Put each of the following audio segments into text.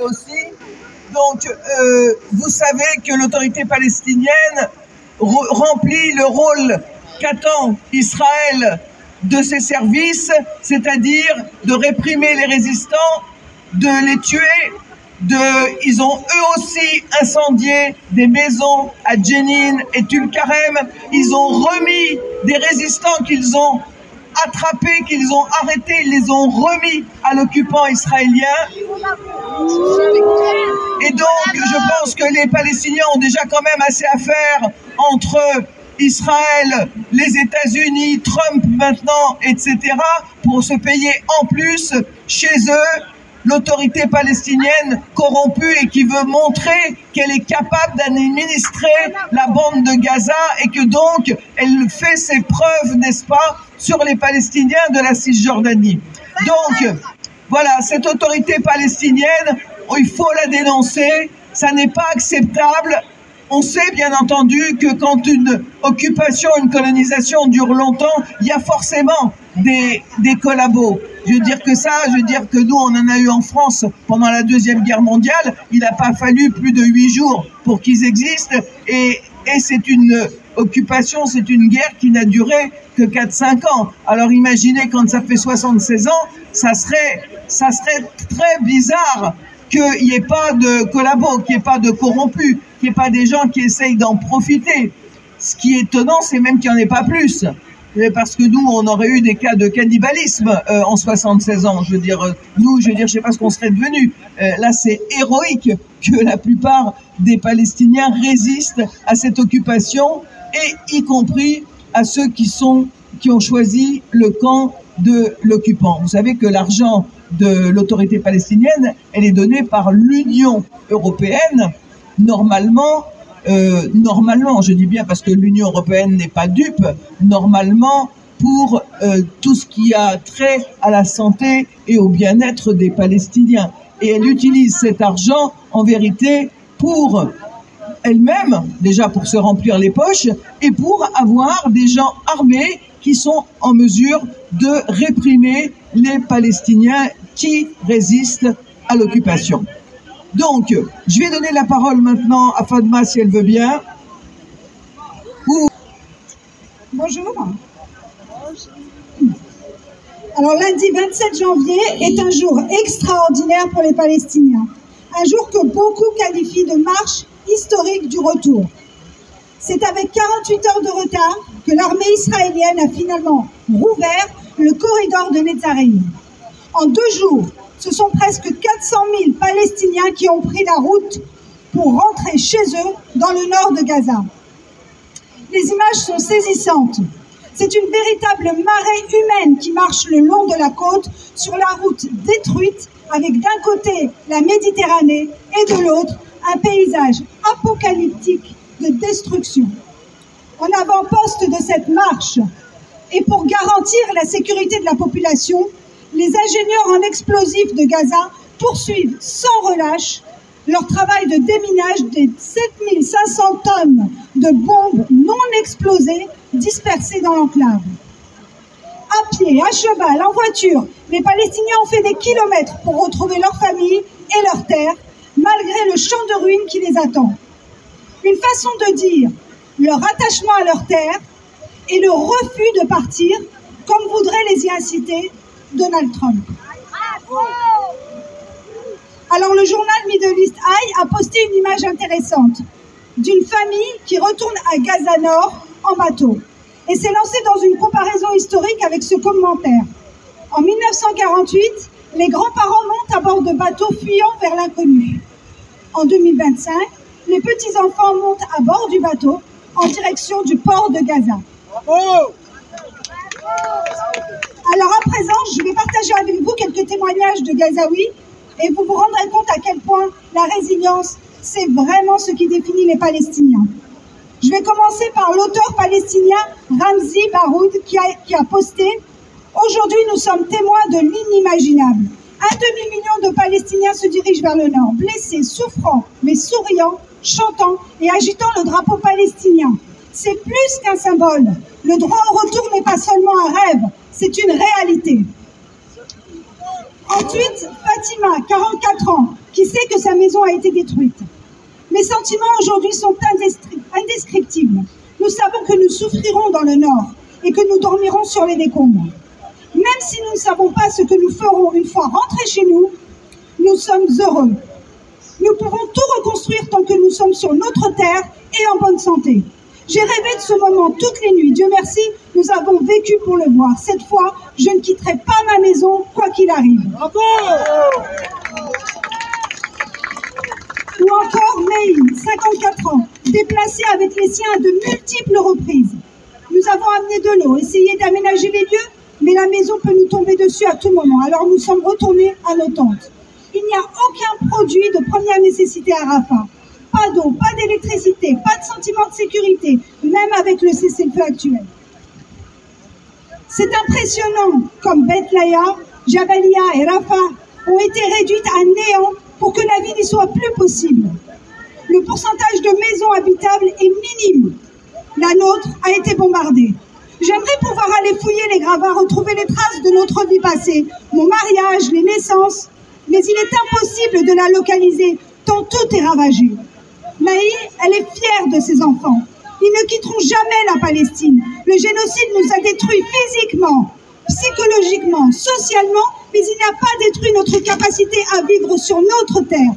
aussi. Donc, vous savez que l'autorité palestinienne remplit le rôle qu'attend Israël de ses services, c'est-à-dire de réprimer les résistants, de les tuer. Ils ont eux aussi incendié des maisons à Jenin et Tulkarem. Ils ont remis des résistants qu'ils ont attrapés, qu'ils ont arrêtés, ils les ont remis à l'occupant israélien. Et donc, je pense que les Palestiniens ont déjà quand même assez à faire entre Israël, les États-Unis, Trump maintenant, etc., pour se payer en plus chez eux l'autorité palestinienne corrompue et qui veut montrer qu'elle est capable d'administrer la bande de Gaza et que donc elle fait ses preuves, n'est-ce pas, sur les Palestiniens de la Cisjordanie. Donc, voilà, cette autorité palestinienne, il faut la dénoncer, ça n'est pas acceptable. On sait bien entendu que quand une occupation, une colonisation dure longtemps, il y a forcément des collabos. Je veux dire que ça, je veux dire que nous, on en a eu en France pendant la Deuxième Guerre mondiale. Il n'a pas fallu plus de 8 jours pour qu'ils existent. Et c'est une occupation, c'est une guerre qui n'a duré que 4-5 ans. Alors imaginez quand ça fait 76 ans, ça serait très bizarre qu'il n'y ait pas de collabos, qu'il n'y ait pas de corrompus, qu'il n'y ait pas des gens qui essayent d'en profiter. Ce qui est étonnant, c'est même qu'il n'y en ait pas plus. Parce que nous, on aurait eu des cas de cannibalisme en 76 ans. Je veux dire, nous, je sais pas ce qu'on serait devenus. Là, c'est héroïque que la plupart des Palestiniens résistent à cette occupation, et y compris à ceux qui ont choisi le camp de l'occupant. Vous savez que l'argent de l'autorité palestinienne, elle est donnée par l'Union européenne, normalement, je dis bien parce que l'Union européenne n'est pas dupe, normalement pour tout ce qui a trait à la santé et au bien-être des Palestiniens. Et elle utilise cet argent, en vérité, pour elle-même, déjà pour se remplir les poches, et pour avoir des gens armés qui sont en mesure de réprimer les Palestiniens qui résistent à l'occupation. Donc, je vais donner la parole maintenant à Fatma, si elle veut bien. Bonjour. Alors, lundi 27 janvier est un jour extraordinaire pour les Palestiniens. Un jour que beaucoup qualifient de marche historique du retour. C'est avec 48 heures de retard que l'armée israélienne a finalement rouvert le corridor de Netzarim. En 2 jours, ce sont presque 400 000 Palestiniens qui ont pris la route pour rentrer chez eux dans le nord de Gaza. Les images sont saisissantes. C'est une véritable marée humaine qui marche le long de la côte sur la route détruite avec d'un côté la Méditerranée et de l'autre un paysage apocalyptique de destruction. En avant-poste de cette marche et pour garantir la sécurité de la population, les ingénieurs en explosifs de Gaza poursuivent sans relâche leur travail de déminage des 7500 tonnes de bombes non explosées dispersées dans l'enclave. À pied, à cheval, en voiture, les Palestiniens ont fait des kilomètres pour retrouver leur famille et leur terre, malgré le champ de ruines qui les attend. Une façon de dire leur attachement à leur terre et le refus de partir, comme voudrait les y inciter Donald Trump. Alors le journal Middle East Eye a posté une image intéressante d'une famille qui retourne à Gaza Nord en bateau et s'est lancée dans une comparaison historique avec ce commentaire. En 1948, les grands-parents montent à bord de bateaux fuyant vers l'inconnu. En 2025, les petits-enfants montent à bord du bateau en direction du port de Gaza. Alors à présent, je vais partager avec vous quelques témoignages de Gazaouis et vous vous rendrez compte à quel point la résilience, c'est vraiment ce qui définit les Palestiniens. Je vais commencer par l'auteur palestinien Ramzi Baroud qui a posté « Aujourd'hui, nous sommes témoins de l'inimaginable. Un demi-million de Palestiniens se dirigent vers le nord, blessés, souffrants, mais souriants, chantant et agitant le drapeau palestinien. C'est plus qu'un symbole. Le droit au retour n'est pas seulement un rêve, c'est une réalité. » Ensuite, Fatima, 44 ans, qui sait que sa maison a été détruite. Mes sentiments aujourd'hui sont indescriptibles. Nous savons que nous souffrirons dans le Nord et que nous dormirons sur les décombres. Même si nous ne savons pas ce que nous ferons une fois rentrés chez nous, nous sommes heureux. Nous pouvons tout reconstruire tant que nous sommes sur notre terre et en bonne santé. J'ai rêvé de ce moment toutes les nuits. Dieu merci, nous avons vécu pour le voir. Cette fois, je ne quitterai pas ma maison, quoi qu'il arrive. Bravo! Ou encore Meïn, 54 ans, déplacé avec les siens à de multiples reprises. Nous avons amené de l'eau, essayé d'aménager les lieux, mais la maison peut nous tomber dessus à tout moment. Alors nous sommes retournés à nos tentes. Il n'y a aucun produit de première nécessité à Rafah. Pas d'eau, pas d'électricité, pas de sentiment de sécurité, même avec le cessez-le-feu actuel. C'est impressionnant comme Beth Laïa, Jabalia et Rafah ont été réduites à néant pour que la vie n'y soit plus possible. Le pourcentage de maisons habitables est minime. La nôtre a été bombardée. J'aimerais pouvoir aller fouiller les gravats, retrouver les traces de notre vie passée, mon mariage, les naissances, mais il est impossible de la localiser tant tout est ravagé. Maï, elle est fière de ses enfants. Ils ne quitteront jamais la Palestine. Le génocide nous a détruits physiquement, psychologiquement, socialement, mais il n'a pas détruit notre capacité à vivre sur notre terre.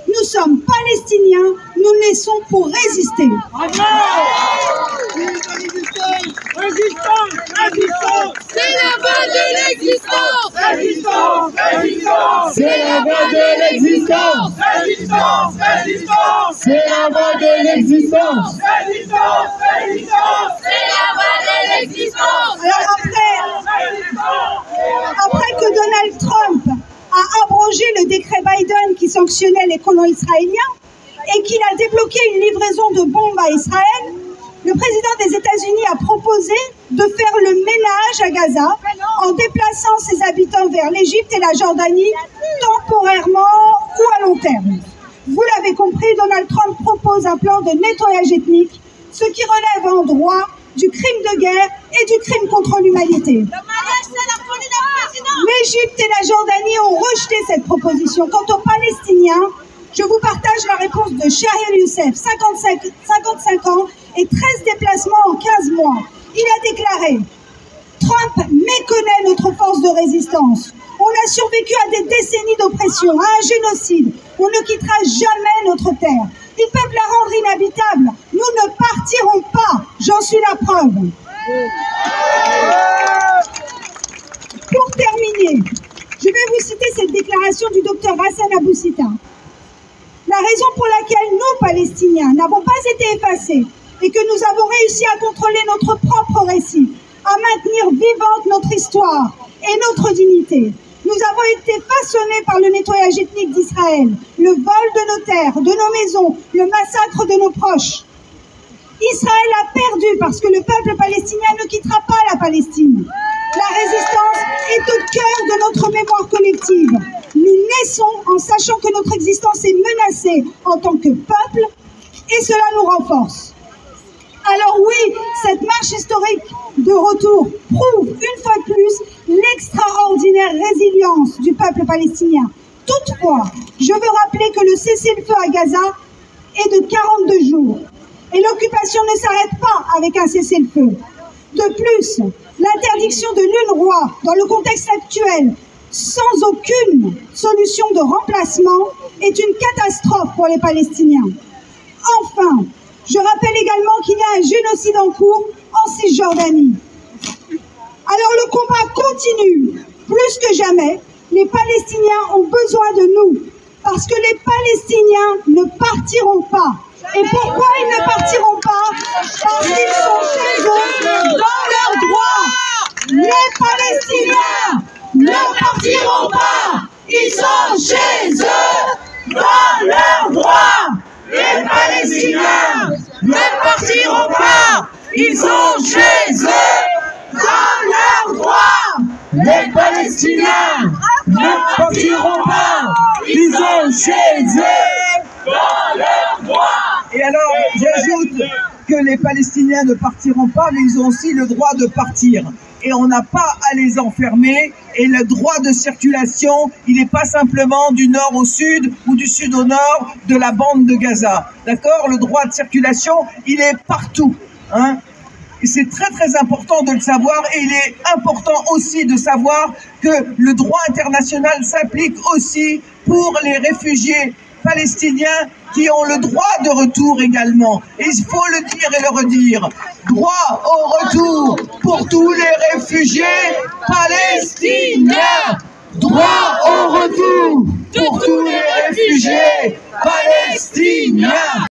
Nous sommes Palestiniens, nous naissons pour résister. Résistance, résistance, c'est la voie de l'existence. résistance, résistance, C'est la voie de l'existence. résistance, résistance, C'est la voie de l'existence. résistance, résistance, C'est la voie de l'existence. Alors après que Donald Trump a abrogé le décret Biden qui sanctionnait les colons israéliens et qu'il a débloqué une livraison de bombes à Israël, le président des États-Unis a proposé de faire le ménage à Gaza en déplaçant ses habitants vers l'Égypte et la Jordanie temporairement ou à long terme. Vous l'avez compris, Donald Trump propose un plan de nettoyage ethnique, ce qui relève en droit du crime de guerre et du crime contre l'humanité. L'Égypte et la Jordanie ont rejeté cette proposition. Quant aux Palestiniens, je vous partage la réponse de Shahir Youssef, 55 ans et 13 déplacements en 15 mois. Il a déclaré « Trump méconnaît notre force de résistance. On a survécu à des décennies d'oppression, à un génocide. On ne quittera jamais notre terre. Ils peuvent la rendre inhabitable. Nous ne partirons pas. J'en suis la preuve. » Pour terminer, je vais vous citer cette déclaration du docteur Hassan Abou-Sita. La raison pour laquelle nous, Palestiniens, n'avons pas été effacés et que nous avons réussi à contrôler notre propre récit, à maintenir vivante notre histoire et notre dignité. Nous avons été façonnés par le nettoyage ethnique d'Israël, le vol de nos terres, de nos maisons, le massacre de nos proches. Israël a perdu parce que le peuple palestinien ne quittera pas la Palestine. La résistance est au cœur de notre mémoire collective. Nous naissons en sachant que notre existence est menacée en tant que peuple et cela nous renforce. Alors oui, cette marche historique de retour prouve une fois de plus l'extraordinaire résilience du peuple palestinien. Toutefois, je veux rappeler que le cessez-le-feu à Gaza est de 42 jours et l'occupation ne s'arrête pas avec un cessez-le-feu. De plus, l'interdiction de l'UNRWA dans le contexte actuel, sans aucune solution de remplacement, est une catastrophe pour les Palestiniens. Enfin, je rappelle également qu'il y a un génocide en cours en Cisjordanie. Alors le combat continue. Plus que jamais, les Palestiniens ont besoin de nous, parce que les Palestiniens ne partiront pas. Et pourquoi ils ne partiront pas? Parce qu'ils sont chez eux, dans leurs droits. Les Palestiniens ne partiront pas. Ils sont chez eux, dans leurs droits. les Palestiniens ne partiront pas. Ils sont chez eux, dans leurs droits. Les Palestiniens ne partiront pas. Ils sont chez eux, dans leurs droits. Et alors, j'ajoute que les Palestiniens ne partiront pas, mais ils ont aussi le droit de partir. Et on n'a pas à les enfermer. Et le droit de circulation, il n'est pas simplement du nord au sud ou du sud au nord de la bande de Gaza. D'accord? Le droit de circulation, il est partout. Hein? Et c'est très très important de le savoir. Et il est important aussi de savoir que le droit international s'applique aussi pour les réfugiés palestiniens qui ont le droit de retour également. Et il faut le dire et le redire. Droit au retour pour tous les réfugiés palestiniens. Droit au retour pour tous les réfugiés palestiniens.